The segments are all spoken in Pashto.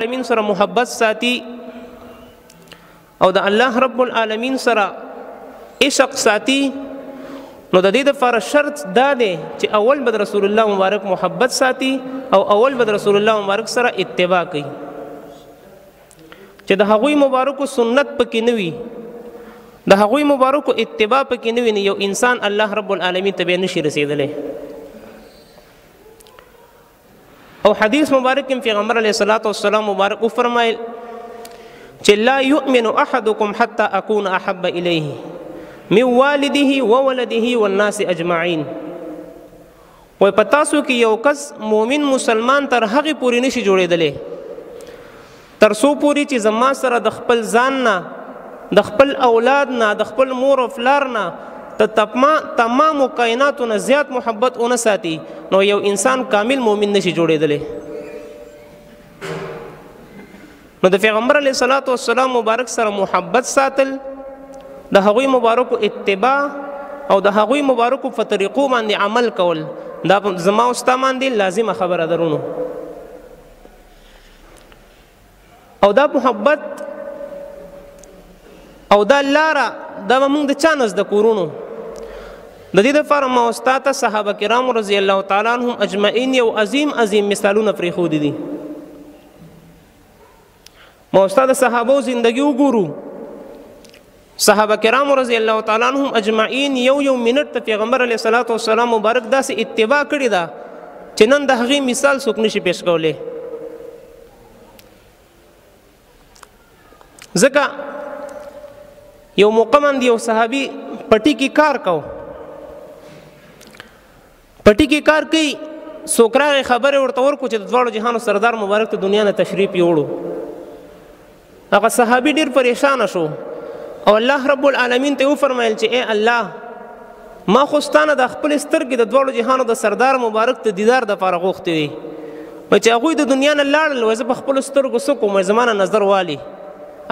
العالمین سره محبت ساتي او د الله رب العالمین سره عشق ساتي نو د دې لپاره شرط دا دی چې اول به رسول الله مبارک محبت ساتي او اول به رسول الله مبارک سره اتباع کوي چې د هغوی مبارکو سنت پکې نه وي د هغوی مبارکو اتباع پکې نه وي یو انسان الله رب العالمین ته به نشي رسیدلی او حدیث مبارک کې پیغمبر علیه الصلاۃ والسلام مبارک فرمایل چې لا یؤمن احدکم حتى اكون احب الیه من والده وولده والناس اجمعین وای پتاسو کې یو کس مؤمن مسلمان تر هغه پوری نشي جوړېدلی تر سو پوری چې زما سره د خپل ځان نه د خپل اولاد نه د خپل مور او فلار نه تمام کائناتو نه زیات محبت اون ساتي نو یو انسان کامل مؤمن نشي جوړېدلی نو د پیغمبر علیه الصلاۃ والسلام مبارک سره محبت ساتل د هغوی مبارکو اتباع او د هغوی مبارکو په طریقو باندې عمل کول دا زما او ستا باندې لازمه خبره درونو او دا محبت او دا لاره دا موږ د چا نه زده کورونو د دې لپاره ما استاد ته صحابه کرام رضی الله تعالی عنهم اجمعین یو عظیم مثالونه پرېښودي دي ما استاد صحابو زندگی وګورو صحابه کرام رضی الله تعالی عنهم اجمعین یو منټ ته پیغمبر علیه الصلاۃ والسلام مبارک داسې اتباع کړې ده چې نن د هغې مثال څوک نشي پیش کولی ځکه یو موقع باندې یو صحابي پټي کې کار کو پټي کې کار کوي څوک راغی خبرې ورته ورکړو چې د دواړو جهانو سردار مبارک ته دنیا نه تشریف یوړو هغه صحابي ډېر پریشانه شو او الله رب العالمین ته وفرمایل چې اے الله ما خو ستانه د خپل سترګې د دواړو جهانو د سردار مبارک ته دیدار دپاره غوښتې وي چې هغوی د دنیا نه لاړل وایي زه په خپلو سترګو څه کوم وایي زما نه نظر والي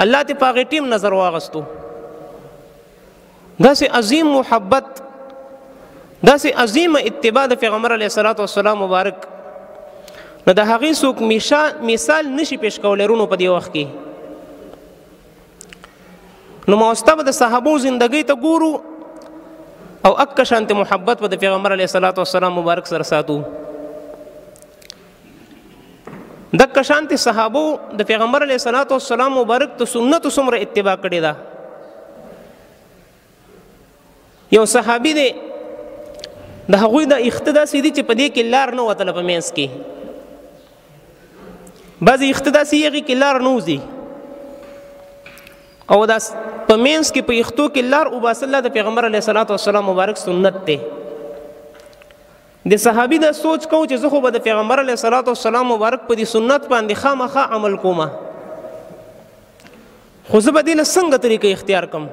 الله ته په هغې ټیم نظر واغستو داسې عظیم محبت داسې عظیمه اتباع د پیغمبر علیه الصلاۃ والسلام مبارک نو د هغې څوک مثال نشي پیش کولی رونو په دې وخت کې نو موسته به د صحابو زندګۍ ته ګورو او اکه شانتې محبت به د پیغمبر علیه الصلاۃ والسلام مبارک سره ساتو دکه شانتې صحابو د پیغمبر علیه الصلاۃ والسلام مبارک ته سنتو څومره اتباع کړې ده یو صحابي دی د هغوی د اخته داسې دي چې په دې کې لار نه وتله په منځ کې بعضې اخته داسې هغې کې لار نه وځي او دا په منځ کې په اختو کې لار وباسل د پیغمبر علیه الصلاۃ والسلام مبارک سنت دی د صحابي دا سوچ کو چې زه خو به د پیغمبر علیه الصلاۃ والسلام مبارک په دې سنت باندې خامخا عمل کومه خو زه به دې له څنګه طریقه اختیار کړم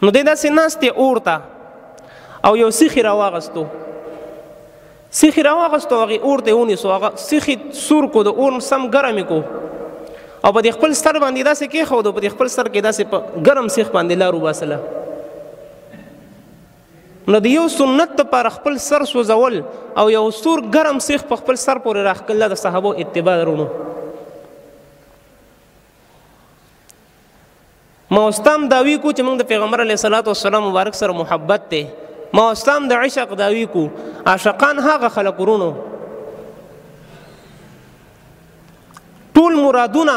نو دی داسې ناستې اور ته او یو سیخي راواغستو هغې اور ته یې ونیسو هغه سیخي سور کو د اور سم ګرمې کو او په دې خپل سر باندې داسې کېښودو په دې خپل سر کې داسې په ګرم سیخ باندې لار وباسله نو د یو سنت دپاره خپل سر سوځول او یو سور ګرم سیخ په خپل سر پورې راښکل د صحابو اتباع درونو ما استام داوی کو چې موږ د پیغمبر علیه الصلاۃ والسلام مبارک سره محبت دی ما استام د عشق داوی کو عاشقان هغه خلک ورونو ټول مرادونه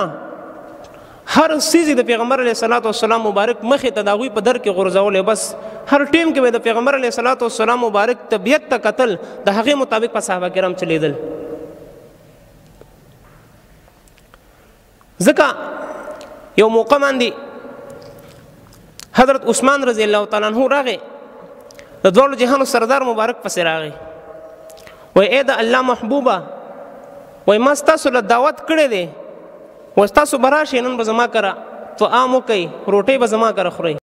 هر څیز د پیغمبر علیه الصلاۃ والسلام مبارک مخې ته د هغوی په در کې غورځولی بس هر ټیم کې به د پیغمبر علیه الصلاۃ والسلام مبارک طبیعت ته کتل د هغې مطابق په صحابه کرام چلیدل ځکه یو موقع باندې حضرت عثمان رضی الله تعالی عنه راغی د دواړو جهانو سردار مبارک پسې راغی وایي ای د الله محبوبه وایي ما ستاسو له دعوت کړی دی و ستاسو به راشئ نن به زما کره طعام وکئ روټۍ به زما کره خورئ